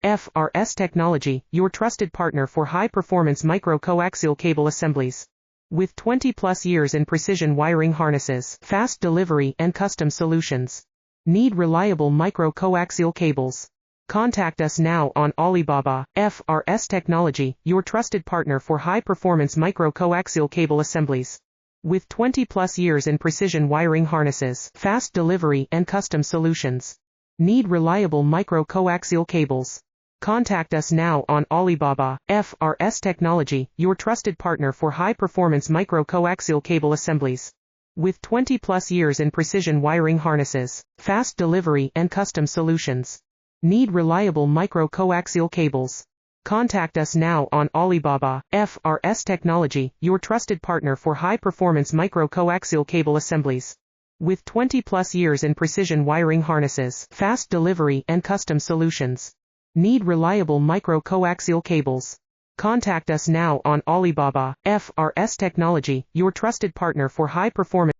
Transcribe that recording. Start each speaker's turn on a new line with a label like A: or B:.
A: FRS Technology, your trusted partner for high-performance micro-coaxial cable assemblies. With 20-plus years in precision wiring harnesses, fast delivery, and custom solutions. Need reliable micro-coaxial cables? Contact us now on Alibaba. FRS Technology, your trusted partner for high-performance micro-coaxial cable assemblies. With 20-plus years in precision wiring harnesses, fast delivery, and custom solutions. Need reliable micro-coaxial cables? Contact us now on Alibaba. FRS Technology, your trusted partner for high-performance micro-coaxial cable assemblies. With 20-plus years in precision wiring harnesses, fast delivery, and custom solutions. Need reliable micro-coaxial cables? Contact us now on Alibaba. FRS Technology, your trusted partner for high-performance micro-coaxial cable assemblies. With 20-plus years in precision wiring harnesses, fast delivery, and custom solutions. Need reliable micro-coaxial cables? Contact us now on Alibaba. FRS Technology, your trusted partner for high-performance